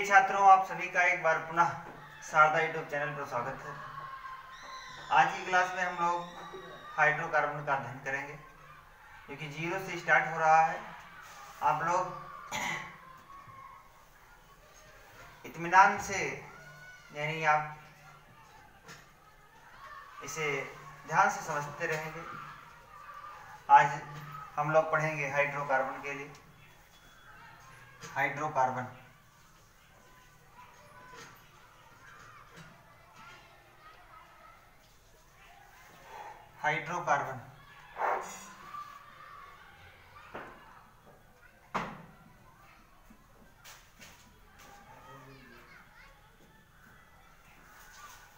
प्रिय छात्रों, आप सभी का एक बार पुनः शारदा यूट्यूब चैनल पर स्वागत है। आज की क्लास में हम लोग हाइड्रोकार्बन का अध्ययन करेंगे, जो कि 0 से स्टार्ट हो रहा है। आप लोग इत्मीनान से, यानी आप इसे ध्यान से समझते रहेंगे। आज हम लोग पढ़ेंगे हाइड्रोकार्बन के लिए। हाइड्रोकार्बन हाइड्रोकार्बन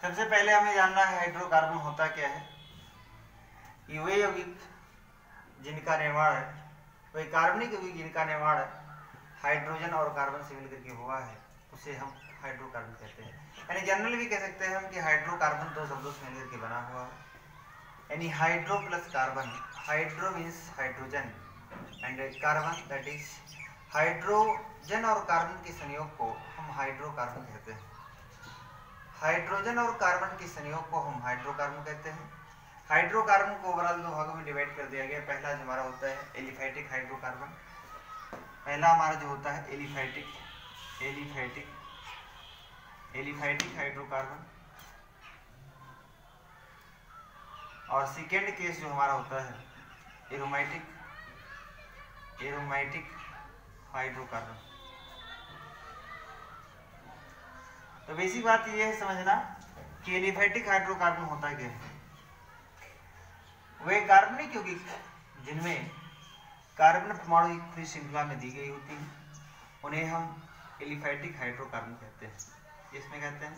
सबसे पहले हमें जानना है हाइड्रोकार्बन होता क्या है। ये वे यौगिक जिनका निर्माण है, वे कार्बनिक यौगिक जिनका निर्माण हाइड्रोजन और कार्बन से मिलकर के हुआ है, उसे हम हाइड्रोकार्बन कहते हैं। यानी जनरल भी कह सकते हैं हम कि हाइड्रोकार्बन दो शब्दों से मिलकर के बना हुआ है। यानी hydro plus carbon, hydro means hydrogen and carbon that is hydrogen और कार्बन के संयोग को हम हाइड्रोकार्बन कहते हैं। हाइड्रोजन और कार्बन के संयोग को हम हाइड्रोकार्बन कहते हैं। हाइड्रोकार्बन को ओवरऑल दो भागों में डिवाइड कर दिया गया। पहला जो हमारा होता है एलिफैटिक हाइड्रोकार्बन, पहला हमारा जो होता है एलिफैटिक हाइड्रोकार्बन, और सेकेंड केस जो हमारा होता है एरोमेटिक हाइड्रोकार्बन। तो बेसिक बात यह है समझना कि एलिफैटिक हाइड्रोकार्बन होता क्या है। वे कार्बनिक यौगिक जिनमें कार्बन परमाणु एक खुली श्रृंखला में दी गई होती है, उन्हें हम एलिफैटिक हाइड्रोकार्बन कहते हैं। इसमें कहते हैं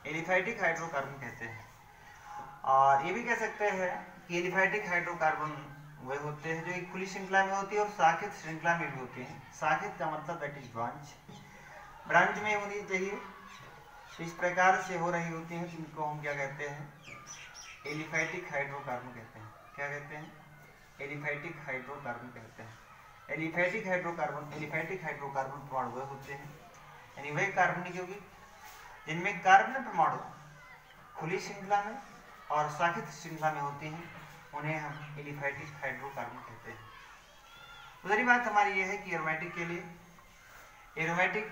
एलिफैटिक हाइड्रोकार्बन कहते हैं। और ये भी कह सकते हैं कि एलिफैटिक हाइड्रोकार्बन वे होते हैं जो एक खुली श्रृंखला में होती है और शाखित श्रृंखला में भी होते हैं। शाखित का मतलब दैट इज ब्रांच में होनी चाहिए। तो इस प्रकार से हो रही होती हैं, जिनको हम क्या कहते हैं, एलिफैटिक हाइड्रोकार्बन कहते हैं। क्या कहते हैं? एलिफैटिक हाइड्रोकार्बन कहते हैं। एलिफैटिक हाइड्रोकार्बन परमाणु वे होते हैं, यानी वे कार्बनिक यौगिक जिनमें कार्बन परमाणु खुली श्रृंखला में और शाखित श्रृंखला में होती हैं, उन्हें हम एलिफैटिक हाइड्रोकार्बन कहते हैं। दूसरी बात हमारी यह है कि एरोमेटिक के लिए एरोमेटिक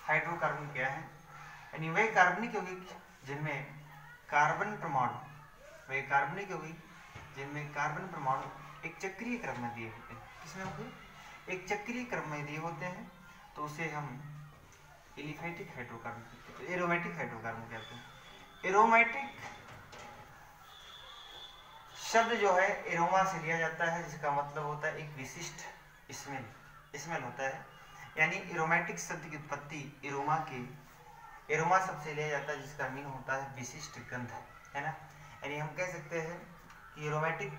हाइड्रोकार्बन क्या है, यानी वे कार्बनिक यौगिक जिनमें कार्बन परमाणु, वे कार्बनिक यौगिक जिनमें कार्बन परमाणु एक चक्रीय क्रम में दिए होते हैं। किसमें होते हैं? एक चक्रीय क्रम में दिए होते हैं, तो उसे हम एलिफैटिक हाइड्रोकार्बन कहते हैं। एरोमेटिक हाइड्रोकार्बन कहते हैं। एरोमेटिक शब्द जो है एरोमा से लिया जाता है, जिसका मतलब होता है एक विशिष्ट स्मेल होता है। यानी एरोमेटिक शब्द की उत्पत्ति एरोमा शब्द से लिया जाता है, जिसका मीन होता है विशिष्ट गंध, है ना। यानी हम कह सकते हैं कि एरोमेटिक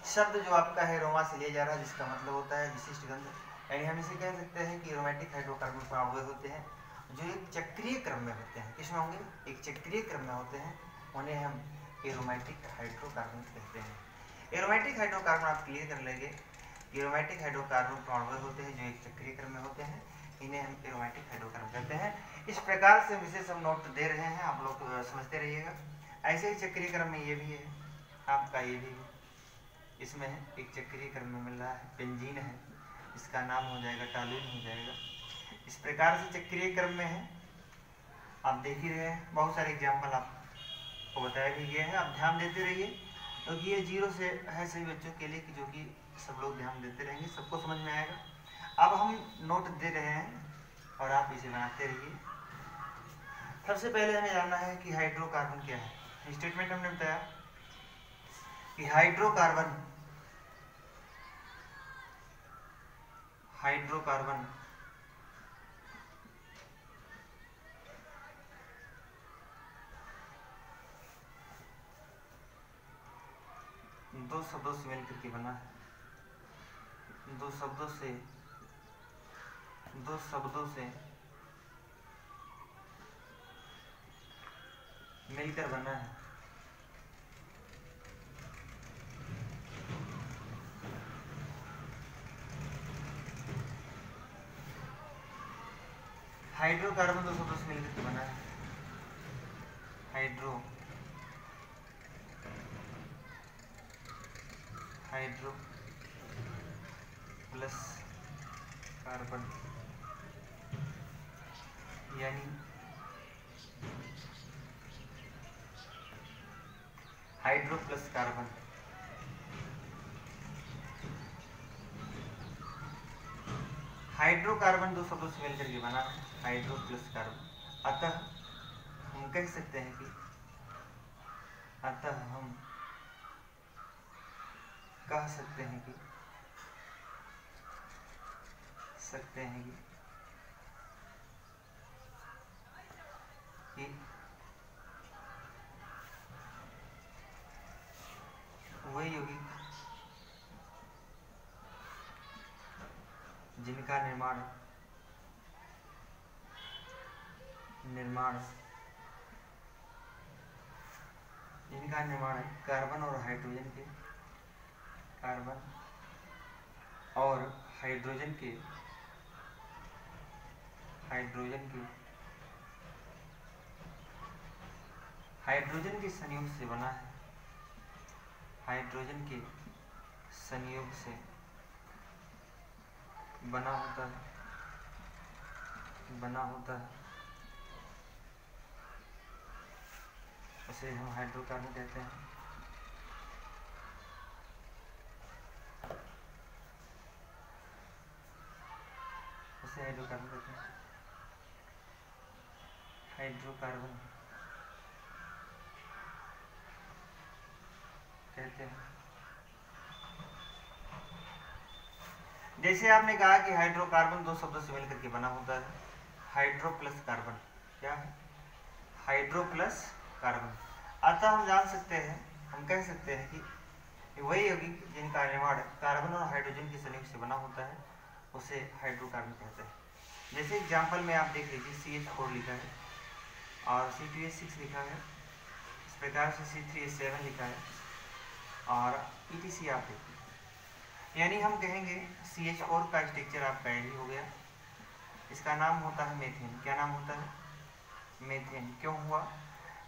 शब्द जो आपका है एरोमा से लिया जा रहा है, जिसका मतलब होता है विशिष्ट गंध। यानी हम इसे कह सकते हैं कि एरोमेटिक हाइड्रोकार्बन परमाणु होते हैं जो एक चक्रीय क्रम में होते हैं। किसमें होंगे? एक चक्रीय क्रम में होते हैं, उन्हें हम एरोमेटिक हाइड्रोकार्बन कहते हैं। एरोमेटिक हाइड्रोकार्बन आप क्लियर कर लेंगे। एरोमेटिक हाइड्रोकार्बन परमाणु होते हैं जो एक चक्रीय क्रम में होते हैं, इन्हें हम एरोमेटिक हाइड्रोकार्बन कहते हैं। इस प्रकार से विशेष हम नोट दे रहे हैं, आप लोग समझते रहिएगा। ऐसे ही चक्रीय क्रम में ये भी है, आपका ये भी है, इसमें है एक चक्रीय क्रम में मिल रहा है, बेंजीन है, इसका नाम हो जाएगा टॉलून हो जाएगा। इस प्रकार से चक्रीय क्रम में है, आप देख ही रहे हैं। बहुत सारे एग्जाम्पल आपको बताया भी गया है, आप ध्यान देते रहिए, क्योंकि तो ये 0 से है सभी बच्चों के लिए, कि जो कि सब लोग ध्यान देते रहेंगे, सबको समझ में आएगा। अब हम नोट दे रहे हैं और आप इसे बनाते रहिए। सबसे पहले हमें जानना है कि हाइड्रोकार्बन क्या है। स्टेटमेंट हमने बताया कि हाइड्रोकार्बन दो शब्दों से मिलकर के बना है। दो शब्दों से मिलकर बना है। हाइड्रोकार्बन दो शब्दों से मिलकर के बना है, हाइड्रो प्लस कार्बन, यानी हाइड्रो प्लस कार्बन। हाइड्रोकार्बन दो शब्दों से मिलकर के बना है, हाइड्रो प्लस कार्बन। अतः हम कह सकते हैं कि वही यौगिक जिनका निर्माण कार्बन और हाइड्रोजन के हाइड्रोजन के संयोग से बना है, हाइड्रोजन के संयोग से बना होता है, उसे हम हाइड्रोकार्बन कहते हैं। हाइड्रोकार्बन कहते हैं। जैसे आपने कहा कि हाइड्रोकार्बन दो शब्दों से मिलकर के बना होता है, हाइड्रो प्लस कार्बन। क्या है? Hydro plus carbon. अतः हम जान सकते हैं, हम कह सकते हैं कि वही यौगिक जिनका निर्माण कार्बन और हाइड्रोजन के संयोग से बना होता है उसे हाइड्रोकार्बन कहते हैं। जैसे एग्जाम्पल में आप देख लीजिए, CH4 लिखा है और C2H6 लिखा है, इस प्रकार से C3H7 लिखा है और ETC आप देखिए। यानी हम कहेंगे CH4 का स्ट्रक्चर आपका यही हो गया, इसका नाम होता है मेथेन। क्या नाम होता है? मेथेन। क्यों हुआ?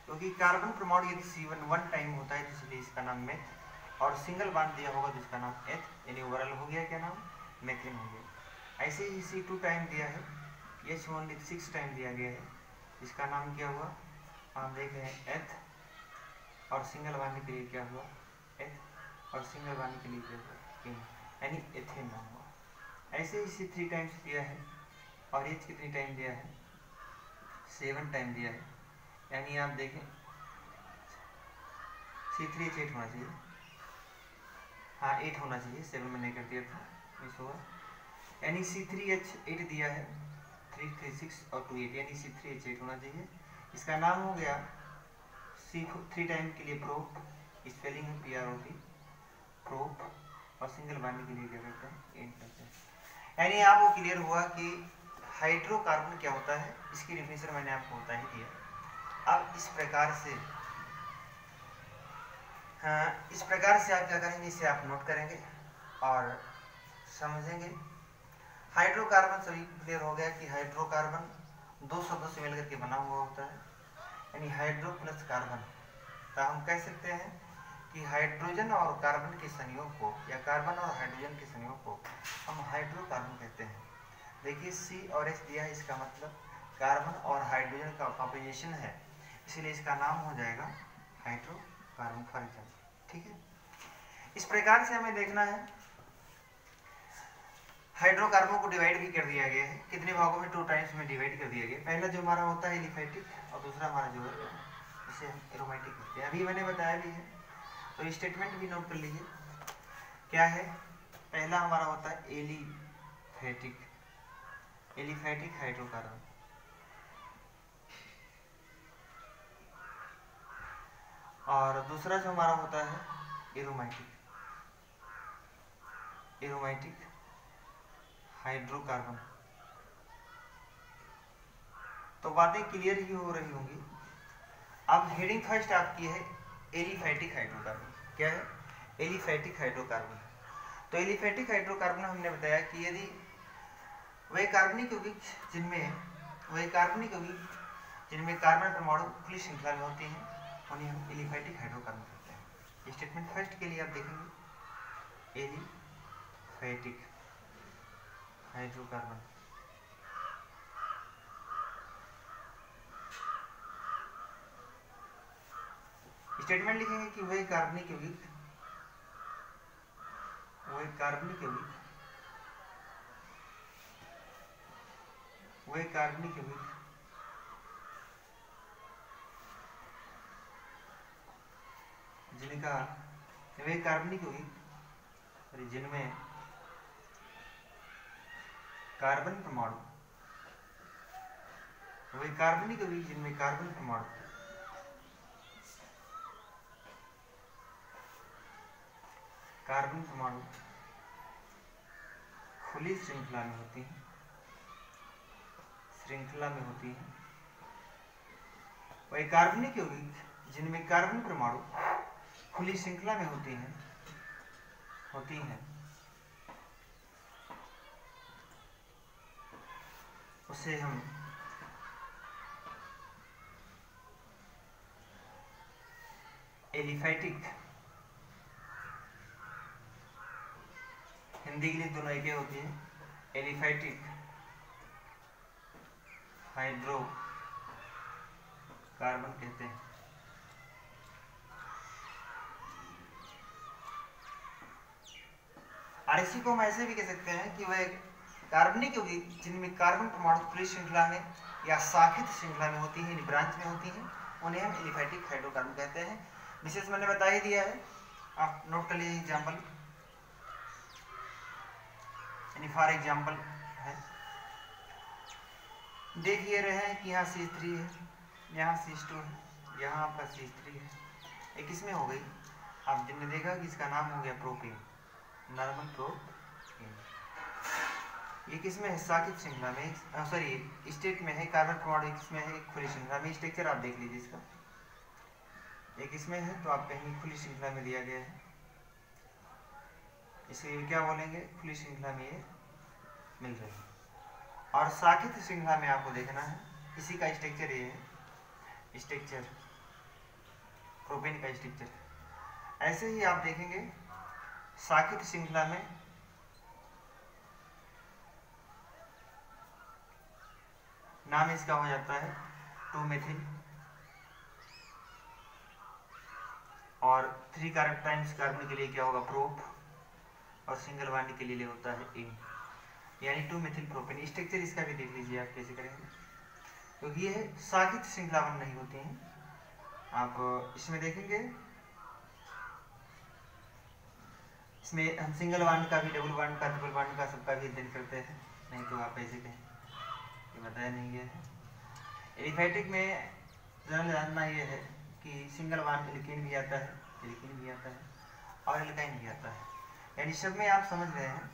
क्योंकि कार्बन परमाणु यदि C1 1 टाइम होता है तो इसलिए इसका नाम मेथ, और सिंगल बांध दिया होगा तो इसका नाम एथ, यानी ओवरऑल हो गया क्या नाम? मेथेन हो गया। ऐसे ही C2 टाइम दिया है, H1 6 टाइम दिया गया है, इसका नाम क्या हुआ? हम देख रहे हैं एथ, और सिंगल बांधने के लिए क्या हुआ? एथ, और सिंगल बांधने के लिए क्या हुआ? यानी एथेन नाम हुआ। ऐसे ही C3 टाइम्स दिया है और H कितनी टाइम दिया है? 7 टाइम दिया है, यानी आप देखें C3H8 होना चाहिए, हाँ 8 होना चाहिए, 7 मैंने कर दिया था, मिस हुआ। यानी C3H8 दिया है, 3 3 6 और 2 8, यानी C3H8 होना चाहिए। इसका नाम हो गया C3 टाइम के लिए प्रोप, स्पेलिंग है PROP, प्रोप, और सिंगल बांधने के लिए क्या करते हैं? एंड करते हैं। यानी आपको क्लियर हुआ कि हाइड्रोकार्बन क्या होता है, इसकी डेफिनेशन मैंने आपको बता ही दिया। अब इस प्रकार से आप क्या करेंगे, इसे आप नोट करेंगे और समझेंगे। हाइड्रोकार्बन सभी क्लियर हो गया कि हाइड्रोकार्बन दो शब्दों से मिलकर के बना हुआ होता है, यानी हाइड्रो प्लस कार्बन। तो हम कह सकते हैं कि हाइड्रोजन और कार्बन के संयोग को, या कार्बन और हाइड्रोजन के संयोग को हम हाइड्रोकार्बन कहते हैं। देखिए C और H दिया है, इसका मतलब कार्बन और हाइड्रोजन का कॉम्बिनेशन है, इसलिए इसका नाम हो जाएगा हाइड्रोकार्बन फॉर एग्जाम्पल। ठीक है, इस प्रकार से हमें देखना है। हाइड्रोकार्बन को डिवाइड भी कर दिया गया है, कितने भागों में? 2 टाइम्स में डिवाइड कर दिया गया। पहला जो हमारा होता है एलिफैटिक, और दूसरा हमारा जो है इसे हम एरोमेटिक कहते हैं। अभी मैंने बताया भी है, तो स्टेटमेंट भी नोट कर लीजिए। क्या है? पहला हमारा होता है एलिफैटिक हाइड्रोकार्बन, और दूसरा जो हमारा होता है एरोमेटिक हाइड्रोकार्बन। तो बातें क्लियर ही हो रही होंगी। अब हेडिंग फर्स्ट आपकी है एलिफैटिक हाइड्रोकार्बन। क्या है? Aliphatic hydrocarbon. तो एलिफैटिक हाइड्रोकार्बन हमने बताया कि यदि वे कार्बनिक यौगिक जिनमें वही कार्बनिक यौगिक जिनमें कार्बन परमाणु खुली श्रृंखला में होते हैं उन्हें हम एलिफैटिक हाइड्रोकार्बन कहते हैं। स्टेटमेंट फर्स्ट के लिए आप देखेंगे एलिफैटिक हाइड्रोकार्बन। स्टेटमेंट लिखेंगे कि वही कार्बनिक यौगिक जिनमें कार्बन परमाणु खुली श्रृंखला में होती हैं वही कार्बनिक यौगिक जिनमें कार्बन परमाणु खुली श्रृंखला में होती हैं उसे हम एलिफैटिक, हिंदी के लिए दोनों एक होती है, एलिफैटिक हाइड्रोकार्बन कहते हैं। और इसी को हम ऐसे भी कह सकते हैं कि वह कार्बनिक यौगिक जिनमें कार्बन परमाणु खुली श्रृंखला में या शाखित श्रृंखला में होती है, ब्रांच में होती हैं, उन्हें हम एलिफैटिक हाइड्रोकार्बन कहते हैं। विशेष मैंने बता ही दिया है, आप नोट कर लीजिए। एग्जाम्पल फॉर एग्जाम्पल है, देखिए रहे हैं कि यहाँ C3 है, यहाँ C2 है, यहाँ आपका C3 है, एक इसमें हो गई। आप जिनने देखा कि इसका नाम हो गया प्रोपेन, नॉर्मल प्रोपेन। ये किसमें है? शाखित श्रृंखला में, सॉरी स्टेट में है, कार्बन परमाणु किसमें है? खुली श्रृंखला में। स्ट्रक्चर आप देख लीजिए इसका, एक इसमें है तो आप कहीं खुली श्रृंखला में दिया गया है, इसे क्या बोलेंगे? खुली श्रृंखला में ये मिल रही है। और शाखित श्रृंखला में आपको देखना है, इसी का स्ट्रक्चर ये है, स्ट्रक्चर प्रोपेन का स्ट्रक्चर। ऐसे ही आप देखेंगे शाखित श्रृंखला में नाम इसका हो जाता है 2-मेथिल, और 3 कार्बन के लिए क्या होगा? प्रोप, और सिंगल बॉन्ड के लिए होता है इन, यानी 2-मेथिल प्रोपेन। स्ट्रक्चर इसका भी देख लीजिए आप कैसे करेंगे, क्योंकि ये शाखित श्रृंखलाबद्ध नहीं होती हैं। आप इसमें देखेंगे, इसमें हम सिंगल बॉन्ड का भी, डबल बॉन्ड का, ट्रिपल बॉन्ड का सबका भी अध्ययन करते हैं, नहीं तो आप ऐसे कहें, ये बताया नहीं गया है। एलिफैटिक में जानना ये है कि सिंगल बॉन्ड एल्केन भी आता है, और एल्काइन भी आता है, यानी सब में आप समझ रहे हैं।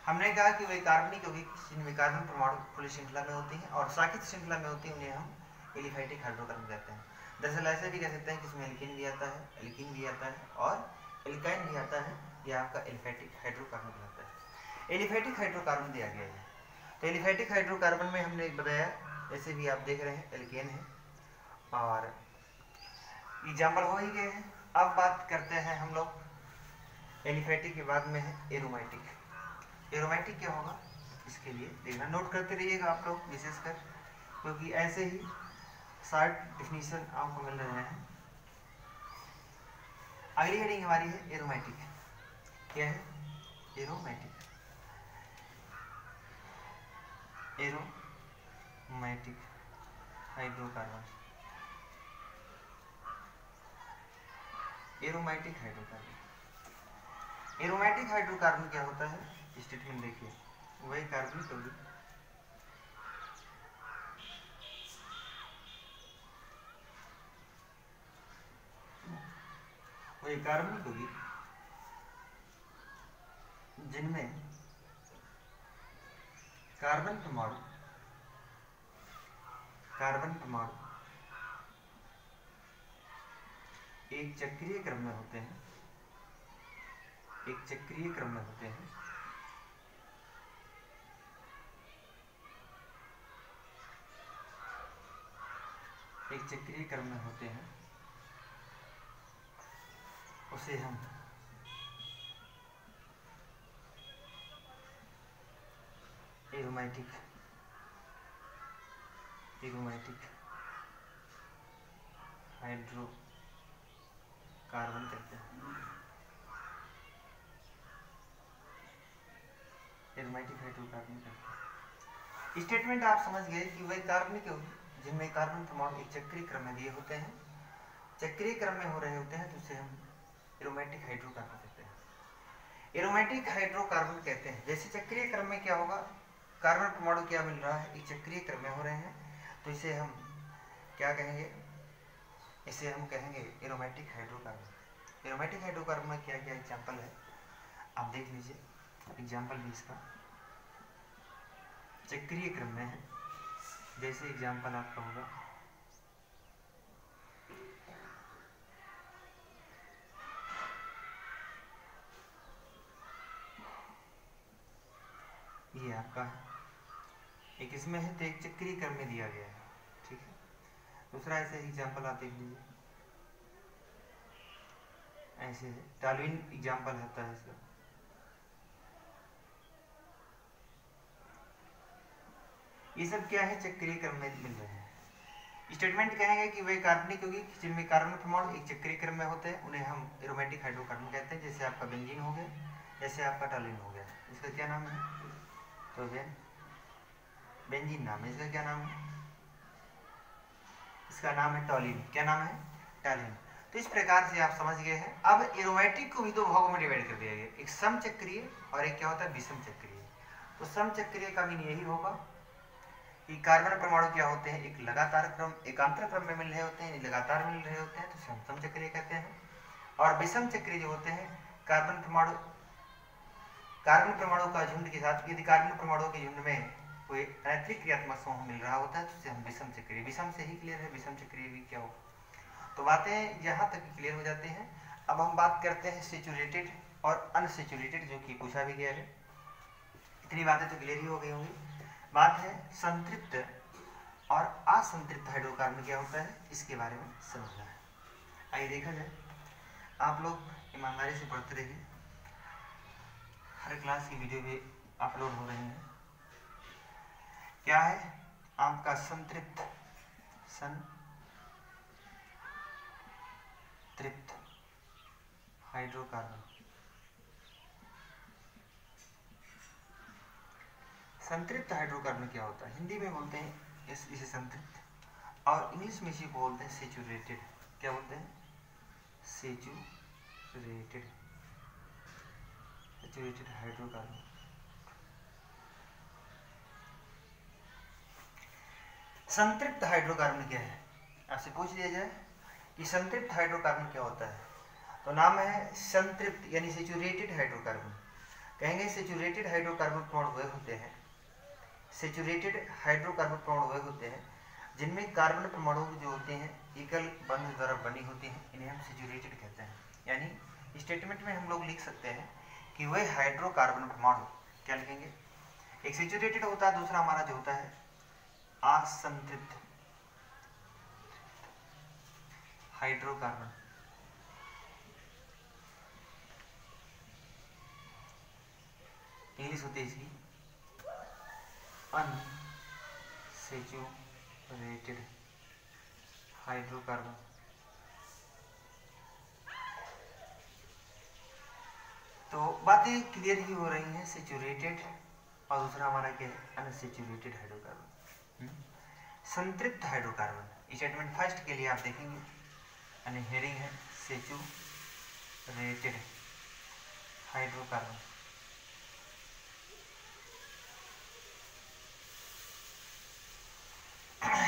हमने कहा कि वही कार्बनिक यौगिक जिनमें कार्बन परमाणु खुली श्रृंखला में होती हैं और शाखित श्रृंखला में होती हैं, उन्हें हम एलिफैटिक हाइड्रोकार्बन कहते हैं। दरअसल ऐसे भी कह सकते हैं कि इसमें एल्केन भी आता है, एल्कीन भी आता है, और एल्काइन भी आता है, यह आपका एलिफैटिक हाइड्रोकार्बन कहलाता है। एलिफैटिक हाइड्रोकार्बन दिया गया है, तो एलिफैटिक हाइड्रोकार्बन में हमने बताया, जैसे भी आप देख रहे हैं एल्केन है, और एग्जाम्पल हो ही गए हैं। अब बात करते हैं हम लोग एलिफैटिक के बाद में है एरोमेटिक। एरोमेटिक क्या होगा इसके लिए देखना, नोट करते रहिएगा आप लोग विशेषकर, क्योंकि ऐसे ही शॉर्ट डिफिनीशन आपको मिल रहे हैं। अगली हेडिंग हमारी है एरोमेटिक। क्या है? Aromatic. Aromatic hydrocarbon. Aromatic hydrocarbon, aromatic hydrocarbon क्या होता है? स्टेटमेंट देखिए, वही कार्बनिक यौगिक जिनमें कार्बन परमाणु एक चक्रीय क्रम में होते हैं, एक चक्रीय क्रम में होते हैं उसे हम एरोमेटिक हाइड्रोकार्बन कहते हैं। एरोमेटिक हाइड्रोकार्बन कहते हैं। स्टेटमेंट आप समझ गए कि वह कार्बनिक यौगिक जिनमें कार्बन परमाणु एक चक्रीय क्रम में दिए होते हैं, चक्रीय क्रम में हो रहे होते हैं, तो उसे हम एरोमेटिक हाइड्रोकार्बन कहते हैं। एरोमेटिक हाइड्रोकार्बन कहते हैं जैसे चक्रीय क्रम में क्या होगा, कार्बन परमाणु क्या मिल रहा है, एक चक्रीय क्रम में हो रहे हैं, तो इसे हम क्या कहेंगे, इसे हम कहेंगे एरोमेटिक हाइड्रोकार्बन। एरोमेटिक हाइड्रोकार्बन में क्या क्या एग्जाम्पल है आप देख लीजिए। एग्जाम्पल भी इसका चक्रीय क्रम में है, जैसे एग्जाम्पल आपका होगा ये आपका है, एक इसमें है तो एक चक्रीय क्रम में दिया गया है, ठीक है। दूसरा ऐसे एग्जाम्पल आप देख लीजिए, ऐसे है टॉल्यूइन एग्जाम्पल होता है इसका। ये सब क्या है, चक्रीय क्रम में मिल रहे हैं। स्टेटमेंट कहेंगे कि वे कार्बनिक यौगिक जिनमें कार्बन परमाणु एक चक्रीय क्रम में होते हैं उन्हें हम एरोमेटिक हाइड्रोकार्बन कहते हैं। जैसे आपका बेंजीन हो गया, जैसे आपका टॉल्यूइन हो गया, इसका क्या नाम है, तो बेंजीन नाम है, इसका क्या नाम है, इसका नाम है टॉल्यूइन। क्या नाम है, टॉल्यूइन। तो इस प्रकार से आप समझ गए हैं। अब एरोमेटिक को भी दो भागों में डिवाइड कर दिया गया, एक समचक्रीय और एक क्या होता है, विषम चक्रीय। तो समचक्रीय का मीन यही होगा कि कार्बन परमाणु क्या होते हैं, एक लगातार क्रम एकांतर क्रम में मिल रहे होते हैं, लगातार मिल रहे होते हैं, तो सम चक्रीय कहते हैं। और विषम चक्रीय जो होते हैं, कार्बन परमाणु का झुंड के साथ यदि कार्बन परमाणु के झुंड में कोई अनैतिक क्रियात्मक समूह मिल रहा होता है तो उसे हम विषम चक्रीय, विषम से ही क्लियर है विषम चक्रीय भी क्या हो। तो बातें यहाँ तक क्लियर हो जाती हैं। अब हम बात करते हैं सेचुरेटेड और अनसेचुरेटेड, जो कि पूछा भी गया है। इतनी बातें तो क्लियर ही हो गई होंगी। बात है संतृप्त और असंतृप्त हाइड्रोकार्बन क्या होता है, इसके बारे में समझना है। आइए देखा जाए, आप लोग ईमानदारी से पढ़ते रहिए, हर क्लास की वीडियो भी अपलोड हो रही है। क्या है आपका संतृप्त हाइड्रोकार्बन। संतृप्त हाइड्रोकार्बन क्या होता है, हिंदी में बोलते हैं इसे संतृप्त, और इंग्लिश में इसी को बोलते हैं सेचुरेटेड। क्या बोलते हैं, सेचुरेटेड हाइड्रोकार्बन। संतृप्त हाइड्रोकार्बन क्या है, आपसे पूछ लिया जाए कि संतृप्त हाइड्रोकार्बन क्या होता है, तो नाम है संतृप्त यानी सेचुरेटेड हाइड्रोकार्बन। कहेंगे सेचुरेटेड हाइड्रोकार्बन परमाणु वे होते हैं, सेचुरेटेड हाइड्रोकार्बन परमाणु वे होते हैं जिनमें कार्बन परमाणु जो होते हैं एकल बंध द्वारा बनी होती हैं, इन्हें हम सेचुरेटेड कहते हैं। यानी स्टेटमेंट में हम लोग लिख सकते हैं कि वह हाइड्रोकार्बन परमाणु, क्या लिखेंगे, एक सेचुरेटेड होता है, दूसरा हमारा जो होता है असंतृप्त हाइड्रोकार्बन। इंग्लिश होती है इसकी अनसेचुरेटेड हाइड्रोकार्बन। तो बातें क्लियर ही हो रही हैं, सेचुरेटेड और दूसरा हमारा क्या है, अनसेचुरेटेड हाइड्रोकार्बन। संतृप्त हाइड्रोकार्बन स्टेटमेंट फर्स्ट के लिए आप देखेंगे, यानी हेडिंग है सेचुरेटेड हाइड्रोकार्बन।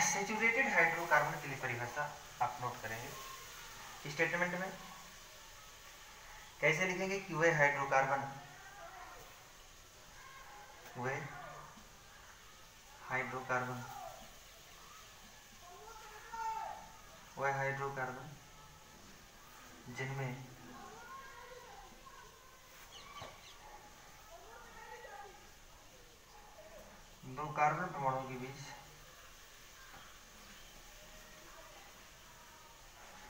सेचुरेटेड हाइड्रोकार्बन के लिए परिभाषा आप नोट करेंगे। स्टेटमेंट में कैसे लिखेंगे कि वह हाइड्रोकार्बन जिनमें दो कार्बन परमाणुओं के बीच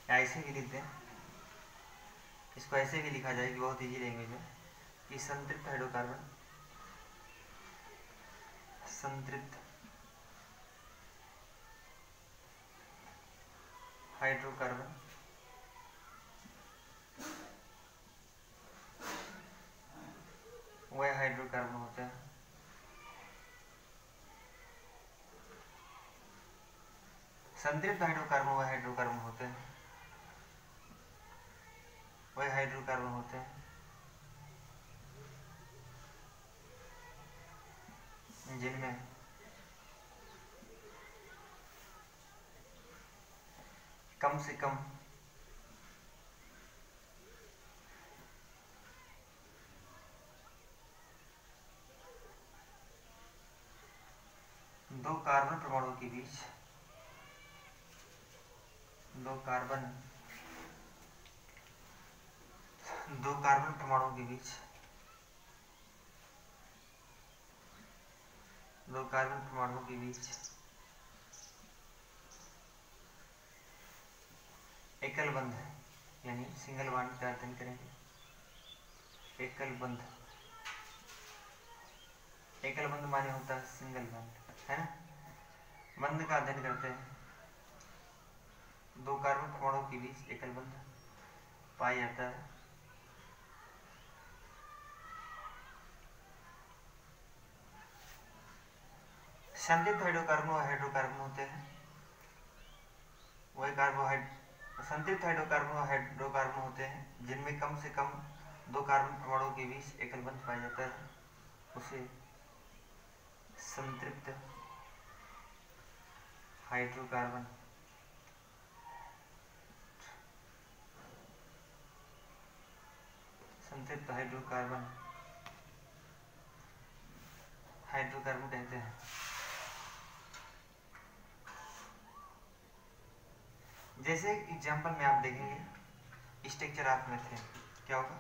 ऐसे भी लिखते हैं, इसको ऐसे भी लिखा जाए कि बहुत इजी लैंग्वेज में, कि संतृप्त हाइड्रोकार्बन, संतृप्त हाइड्रोकार्बन वह हाइड्रोकार्बन होते हैं संतृप्त हाइड्रोकार्बन वह हाइड्रोकार्बन होते हैं वह हाइड्रोकार्बन होते हैं जिनमें कम से कम दो कार्बन परमाणुओं के बीच दो कार्बन परमाणुओं के बीच दो कार्बन परमाणुओं के बीच एकल बंध यानी सिंगल बॉन्ड का अध्ययन करेंगे। एकल बंध माने होता है सिंगल बंध, है ना। बंध का अध्ययन करते हैं। दो कार्बन परमाणुओं के बीच एकल बंध पाया जाता है। संतृप्त हाइड्रोकार्बन व हाइड्रोकार्बन होते हैं वही संतृप्त हाइड्रोकार्बन व हाइड्रोकार्बन होते हैं जिनमें कम से कम दो कार्बन परमाणुओं के बीच एकल बंध पाया जाता है, उसे संतृप्त हाइड्रोकार्बन कहते हैं। जैसे एग्जांपल में आप देखेंगे स्ट्रक्चर ऑफ मेथेन, क्या होगा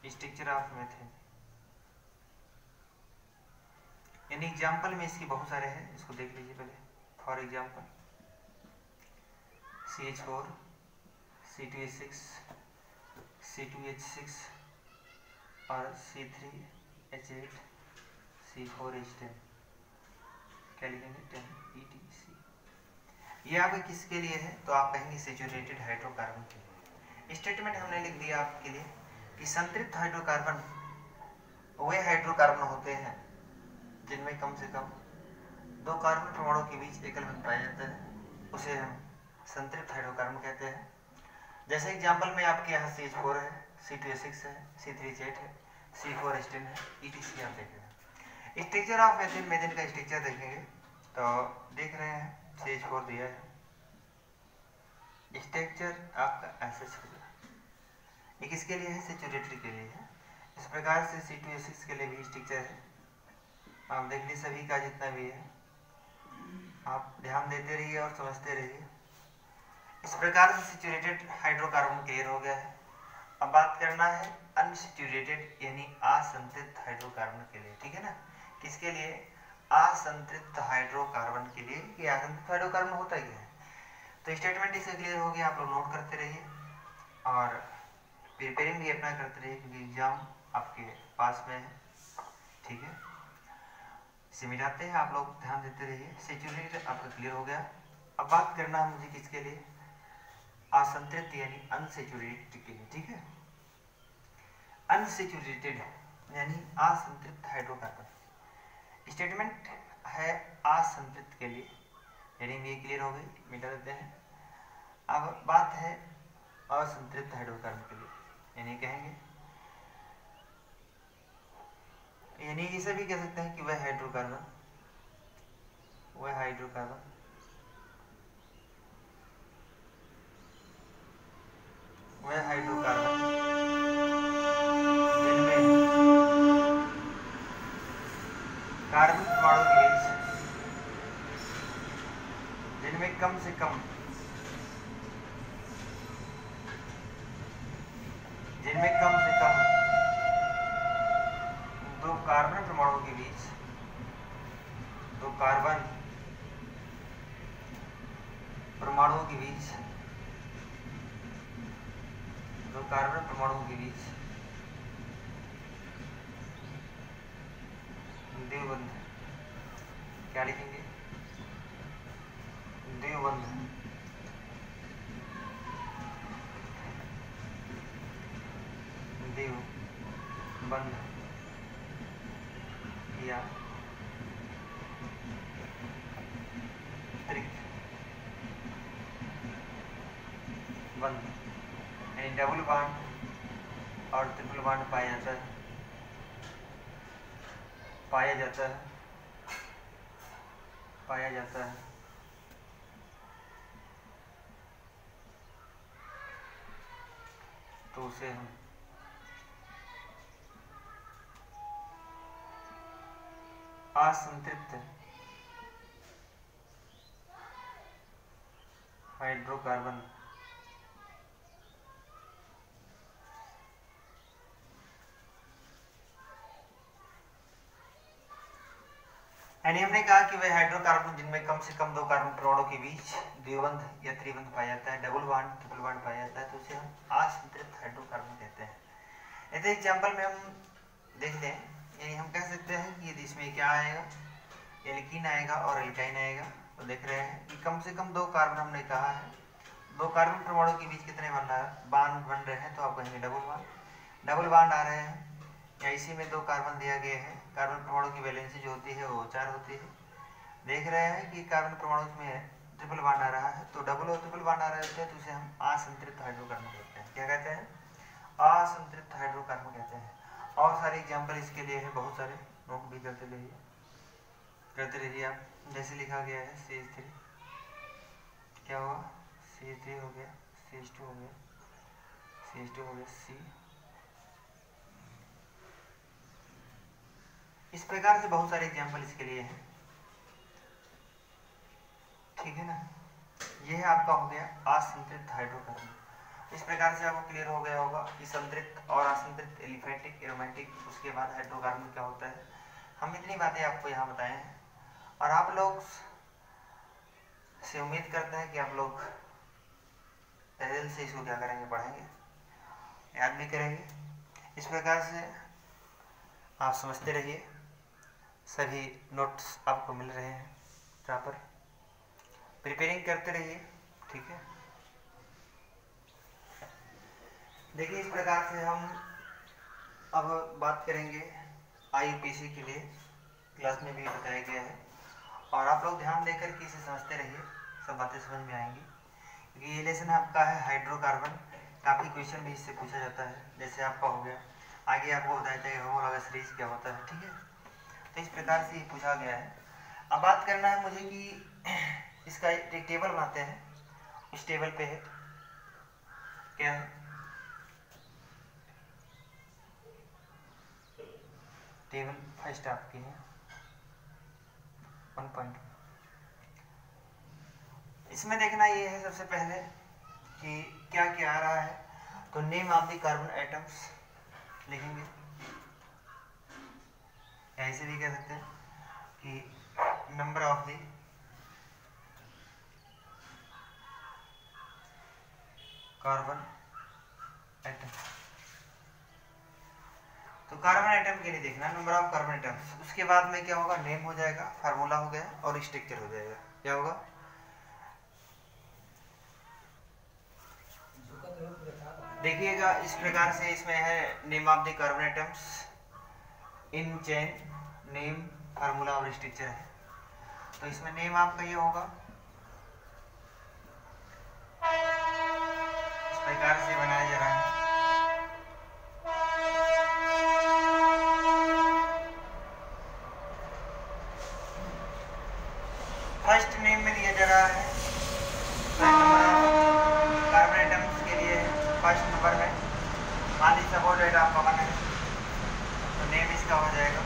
स्ट्रक्चर ऑफ मेथेन, यानी एग्जांपल में इसके बहुत सारे हैं, इसको देख लीजिए पहले। For example CH4 C2H6 C2H6 और C3H8 C4H10, क्या लिखेंगे 10 ETC। ये आपके किसके लिए है तो आप कहेंगे सैचुरेटेड हाइड्रोकार्बन के लिए। स्टेटमेंट हमने लिख दिया आपके लिए कि संतृप्त हाइड्रोकार्बन वे हाइड्रोकार्बन होते हैं जिनमें कम से कम दो कार्बन परमाणुओं के बीच एकल बंध पाया जाता है, उसे हम संतृप्त हाइड्रोकार्बन कहते हैं। जैसे एग्जांपल में आपके यहाँ CH4 है, C2H6 है, C3H8 है, C4H10 है, ETC आप देखेंगे। स्ट्रक्चर ऑफ मेथेन का स्ट्रक्चर देखेंगे तो देख रहे हैं CH4 दिया है, स्ट्रक्चर आपका ऐसे होगा। ये किसके लिए है सैचुरेटेड के लिए है। इस प्रकार से C2H6 के लिए भी स्ट्रक्चर है, आप देख लीजिए सभी का जितना भी है, आप ध्यान देते रहिए और समझते रहिए। इस प्रकार से सैचुरेटेड हाइड्रोकार्बन क्लियर हो गया है। अब बात करना है अनसैचुरेटेड यानी असंतृप्त हाइड्रोकार्बन के लिए, ठीक है ना। किसके लिए असंतृप्त हाइड्रोकार्बन के लिए कि असंतृप्त हाइड्रोकार्बन होता ही है। तो स्टेटमेंट इससे क्लियर हो गया, आप लोग नोट करते रहिए और प्रिपेयरिंग भी अपना करते रहिए क्योंकि एग्जाम आपके पास में है, ठीक है। इसे मिटाते हैं, आप लोग ध्यान देते रहिए। सैचुरेटेड आपका क्लियर हो गया। अब बात करना है मुझे किसके लिए असंतृप्त यानी अनसैचुरेटेड के लिए, ठीक है। अनसैचुरेटेड यानी असंतृप्त हाइड्रोकार्बन स्टेटमेंट है असंतृप्त के लिए, हेडिंग ये क्लियर हो गई, मिटा देते हैं। अब बात है असंतृप्त हाइड्रोकार्बन के लिए, यानी कहेंगे यानी इसे भी कह सकते हैं कि वह हाइड्रोकार्बन जिनमें कार्बन परमाणु के बीच जिनमें कम से कम दो कार्बन परमाणुओं के बीच दो कार्बन दो कार्बन परमाणुओं के बीच द्विबंध, क्या लिखेंगे? द्विबंध। द्विबंध या त्रिक बंध, यानी डबल बॉन्ड और ट्रिपल बॉन्ड पाया जाता है, पाया जाता है। तो उसे हम असंतृप्त हाइड्रोकार्बन यानी हमने कहा कि वह हाइड्रोकार्बन जिनमें कम से कम दो कार्बन परमाणु के बीच द्विबंध या त्रिबंध पाया जाता है, डबल बॉन्ड ट्रिपल बॉन्ड पाया जाता है, तो उसे हम असंतृप्त हाइड्रोकार्बन कहते हैं। ऐसे एग्जांपल में हम देखते हैं, यानी हम कह सकते हैं कि यदि इसमें क्या आएगा, एल्कीन आएगा और एल्काइन आएगा। तो देख रहे हैं कि कम से कम दो कार्बन, हमने कहा है दो कार्बन परमाणु के बीच कितने बॉन्ड बन रहे हैं, तो आप कहेंगे डबल बॉन्ड आ रहे हैं, या इसी में दो कार्बन दिया गया है। कार्बन परमाणु की वैलेंसी जो होती है वो 4 होती है। देख रहे हैं कि कार्बन परमाणु में ट्रिपल बॉन्ड आ रहा है, तो डबल और ट्रिपल बॉन्ड आ रहे होते हैं, तो उसे हम असंतृप्त हाइड्रोकार्बन कहते हैं। क्या कहते हैं? असंतृप्त हाइड्रोकार्बन कहते हैं। और सारे एग्जाम्पल इसके लिए है, बहुत सारे, नोट भी करते रहिए आप। जैसे लिखा गया है CH3, क्या हुआ? CH3 हो गया, CH2 हो गया, CH2 हो गया, C। इस प्रकार से बहुत सारे एग्जाम्पल इसके लिए हैं, ठीक है ना। ये है आपका हो गया असंतृप्त हाइड्रोकार्बन। इस प्रकार से आपको क्लियर हो गया होगा कि संतृप्त और असंतृप्त, एलिफेटिक, एरोमेटिक, उसके बाद हाइड्रोकार्बन क्या होता है। हम इतनी बातें आपको यहाँ बताए हैं, और आप लोग से उम्मीद करते हैं कि आप लोग दिल से इसको क्या करेंगे, पढ़ेंगे, याद भी करेंगे। इस प्रकार से आप समझते रहिए, सभी नोट्स आपको मिल रहे हैं प्रॉपर, प्रिपेयरिंग करते रहिए, ठीक है। देखिए, इस प्रकार से हम अब बात करेंगे IUPAC के लिए, क्लास में भी बताया गया है, और आप लोग ध्यान देकर के इसे समझते रहिए, सब बातें समझ में आएंगी। क्योंकि ये लेसन आपका है हाइड्रोकार्बन, काफ़ी क्वेश्चन भी इससे पूछा जाता है। जैसे आपका हो गया, आगे आपको बताया जाएगा होमोलॉगस सीरीज क्या होता है, ठीक है। तो इस प्रकार से पूछा गया है। अब बात करना है मुझे कि इसका एक टेबल बनाते हैं। इस टेबल पे है क्या है, टेबल फर्स्ट आपकी है 1.1। इसमें देखना ये है सबसे पहले कि क्या क्या आ रहा है। तो name of the carbon atoms लिखेंगे, ऐसे भी कह सकते हैं कि number of the carbon atom. तो कार्बन एटम के लिए देखना नंबर ऑफ कार्बन एटम्स, उसके बाद में क्या होगा, नेम हो जाएगा, फार्मूला हो गया और स्ट्रक्चर हो जाएगा। क्या होगा, देखिएगा इस प्रकार से इसमें है name of the carbon atoms in chain, name, formula और स्ट्रक्चर है। तो इसमें नेम आपका ये होगा, इस प्रकार से बनाया जा रहा है। फर्स्ट नेम में दिया जा रहा है कार्बन एटम्स के लिए फर्स्ट नंबर है, मान लीजिए सपोज डेट आपका 1 है, तो नेम इसका हो जाएगा,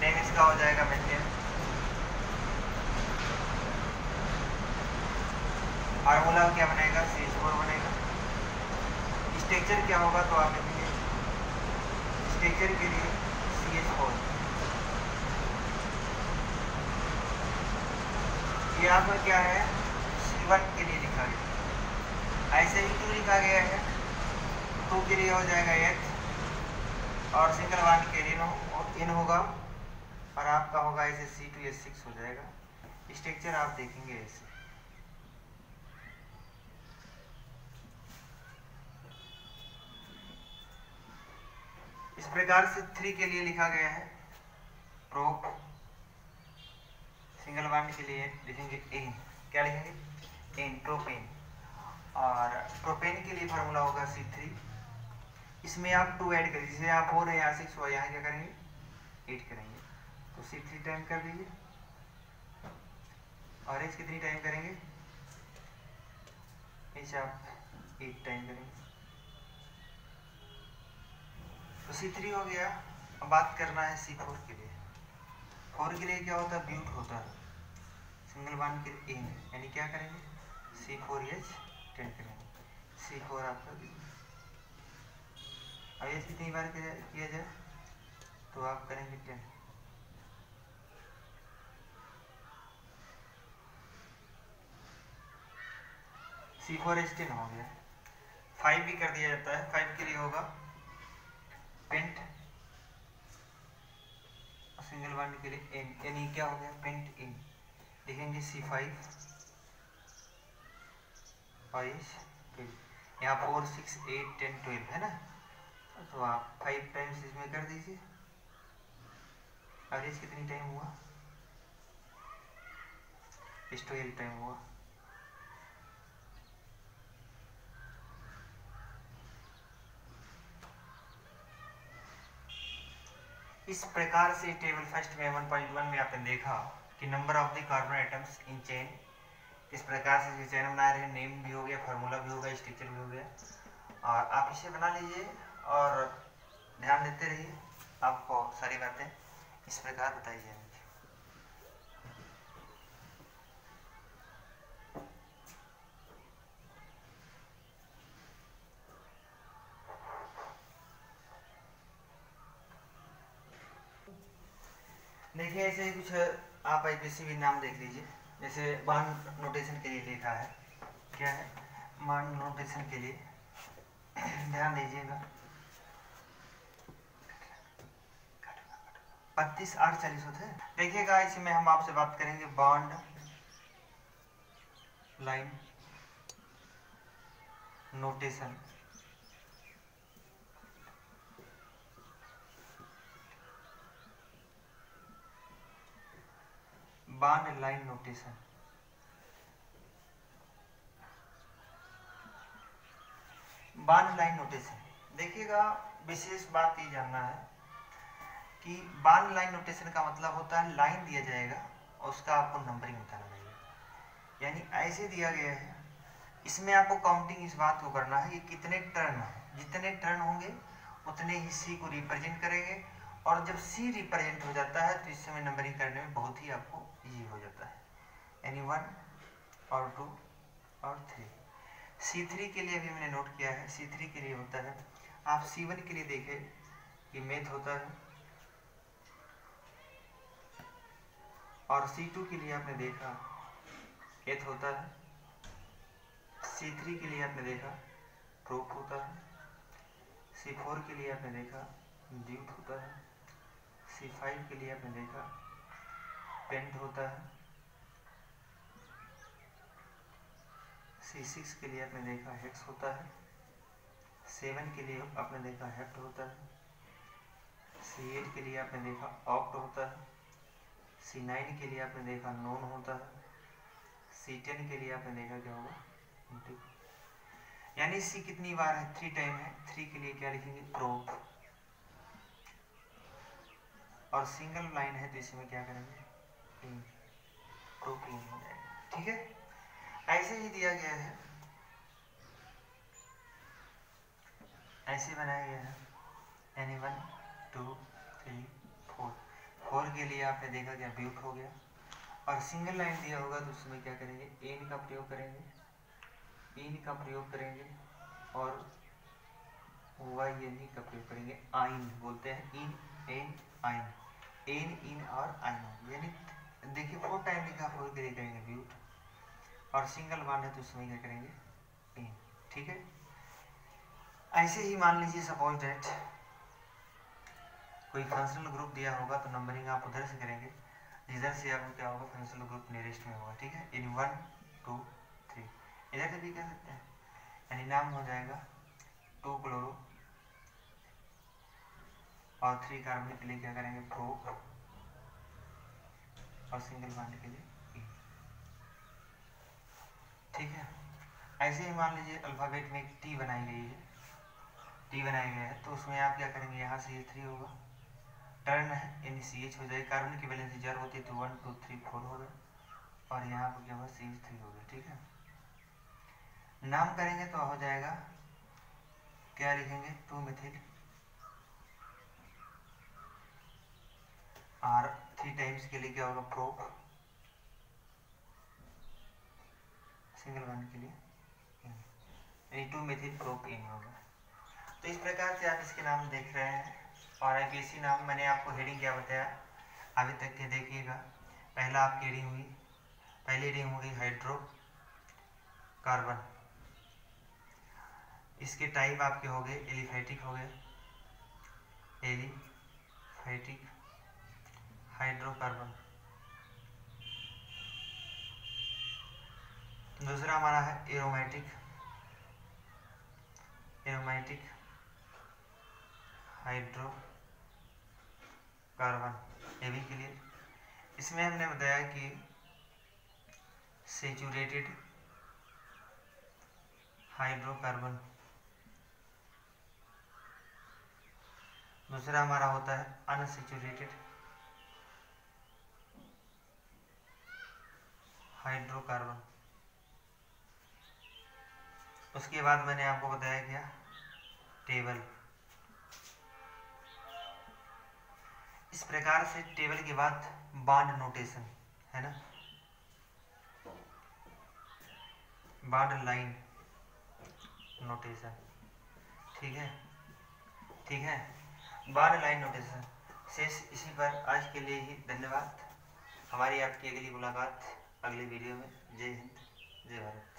नेम इसका हो जाएगा मेथेन। फार्मूला क्या बनेगा, CH4 बनेगा। स्ट्रक्चर क्या होगा, तो आप लिखेंगे स्ट्रक्चर के लिए CH4। यहाँ पर क्या है, C1 के लिए लिखा गया। ऐसे ही क्यों लिखा गया है, 2 के लिए हो जाएगा H, और सिंगल बॉन्ड के लिए इन होगा, और आपका होगा ऐसे C2H6 हो जाएगा। स्ट्रक्चर आप देखेंगे ऐसे। इस प्रकार से 3 के लिए लिखा गया है प्रोप, सिंगल बॉन्ड के लिए लिखेंगे एन, क्या लिखेंगे एन, प्रोपेन, और प्रोपेन के लिए फार्मूला होगा C3। इसमें आप 2 ऐड करिए, जैसे आप 4 है यहाँ 6 हुआ, यहाँ क्या करेंगे 8 करेंगे, तो C3 टाइम कर दीजिए, और H कितनी टाइम करेंगे, H आप 8 टाइम करेंगे, तो C3 हो गया। अब बात करना है C4 के लिए। 4 के लिए क्या होता है, ब्यूट होता है, सिंगल बॉन्ड के लिए एन, यानी क्या करेंगे C4H10 करेंगे, C4 आपका ब्यूट। अब H कितनी बार किया जाए, तो आप करेंगे 10, C4H10 हो गया। 5 भी कर दिया जाता है, 5 के लिए होगा पेंट, सिंगल बॉन्ड के लिए एन, यानी क्या हो गया पेंट इन, लिखेंगे C5 और यहाँ 4 6 8 10 12 है ना, तो आप 5 टाइम्स इसमें कर दीजिए, और इस कितनी टाइम हुआ, इस 12 टाइम हुआ। इस प्रकार से टेबल फर्स्ट में 1.1 में आपने देखा कि number of the carbon items in chain, इस प्रकार से चेन बना रहे हैं, नेम भी हो गया, फार्मूला भी हो गया, स्ट्रक्चर भी हो गया, और आप इसे बना लीजिए और ध्यान देते रहिए, आपको सारी बातें इस प्रकार बताई जाएंगी। देखिए ऐसे ही कुछ आप IPC भी नाम देख लीजिए, जैसे बॉन्ड नोटेशन के लिए लिखा है, क्या है बॉन्ड नोटेशन के लिए ध्यान दीजिएगा 32 8 40 होते हैं। देखिएगा इसमें हम आपसे बात करेंगे bond line notation, bond line notation, bond line notation. देखिएगा विशेष बात ये जानना है कि बॉन्ड लाइन नोटेशन का मतलब होता है लाइन दिया जाएगा और उसका आपको नंबरिंग बताना रहेगा, यानी ऐसे दिया गया है, इसमें आपको काउंटिंग इस बात को करना है कि कितने टर्न, जितने टर्न होंगे उतने ही सी को रिप्रेजेंट करेंगे, और जब सी रिप्रेजेंट हो जाता है तो इस समय नंबरिंग करने में बहुत ही आपको इजी हो जाता है, यानी 1 और 2 और 3। C3 के लिए भी मैंने नोट किया है, C3 के लिए होता है, आप C1 के लिए देखें कि मेथ होता है, और C2 के लिए आपने देखा एथ होता है, C3 के लिए आपने देखा प्रोप होता है, C4 के लिए आपने देखा ड्यूट होता है, C5 के लिए आपने देखा पेंट होता है, C6 के लिए आपने देखा हेक्स होता है, 7 के लिए आपने देखा हेप्ट होता है, C8 के लिए आपने देखा ऑक्ट होता है, C9 के लिए आपने देखा नोन होता है, C10 के लिए आपने देखा क्या होगा, यानी C कितनी बार है 3 टाइम है, 3 के लिए क्या लिखेंगे प्रोप, और सिंगल लाइन है तो इसमें क्या करेंगे प्रोपीन हो जाएगा, ठीक है। ऐसे ही दिया गया है, ऐसे बनाया गया है, यानी 1 2 3 4, 4 के लिए आपने देखा क्या ब्यूट हो गया, और सिंगल लाइन दिया होगा तो उसमें क्या करेंगे एन का प्रयोग करेंगे, इन का प्रयोग करेंगे, और वाई का प्रयोग करेंगे, आइन बोलते हैं, इन एन आइन, एन इन और आइन, यानी देखिए 4 टाइम लिखा, 4 के लिए करेंगे ब्यूट, और सिंगल बॉन्ड है तो उसमें क्या करेंगे इन, ठीक है। ऐसे ही मान लीजिए सपोज डेट कोई फंक्शनल ग्रुप दिया होगा तो नंबरिंग आप उधर से करेंगे, इधर से आपको क्या होगा फंक्शनल ग्रुप नियरेस्ट में होगा, ठीक है, इन 1 2 3 इधर से भी कर सकते हैं, यानी नाम हो जाएगा 2 क्लोरो और 3 कार्बन के लिए क्या करेंगे प्रोप और सिंगल बॉन्ड के लिए E, ठीक है। ऐसे ही मान लीजिए अल्फाबेट में एक टी बनाई गई है, टी बनाया गया है तो उसमें आप क्या करेंगे यहाँ से ये 3 होगा, टर्न है यानी CH हो जाएगा, कार्बन की वैलेंसी जर होती है तो 1 2 3 4 हो गया और यहाँ पर क्या होगा CH3 हो गया, ठीक है। नाम करेंगे तो हो जाएगा क्या लिखेंगे 2 मिथिल और 3 टाइम्स के लिए क्या होगा प्रोप, सिंगल बॉन्ड के लिए 2 मिथिल प्रोप इन होगा। तो इस प्रकार से आप इसके नाम देख रहे हैं और IPSC नाम मैंने आपको हेडिंग क्या बताया अभी तक के देखिएगा। पहला आपकी हेडिंग हुई, पहली हेडिंग हो गई हाइड्रो कार्बन, इसके टाइप आपके हो गए एलिफैटिक हो गए, एलिफैटिक हाइड्रोकार्बन। दूसरा हमारा है एरोमेटिक, एरोमेटिक हाइड्रोकार्बन, ये भी क्लियर। इसमें हमने बताया कि सैचुरेटेड हाइड्रोकार्बन। दूसरा हमारा होता है अनसैचुरेटेड हाइड्रोकार्बन। उसके बाद मैंने आपको बताया क्या टेबल। इस प्रकार से टेबल के बाद बॉन्ड नोटेशन है ना, बॉन्ड लाइन नोटेशन, ठीक है, ठीक है, बॉन्ड लाइन नोटेशन। शेष इसी पर आज के लिए ही धन्यवाद। हमारी आपकी अगली मुलाकात अगले वीडियो में। जय हिंद, जय भारत।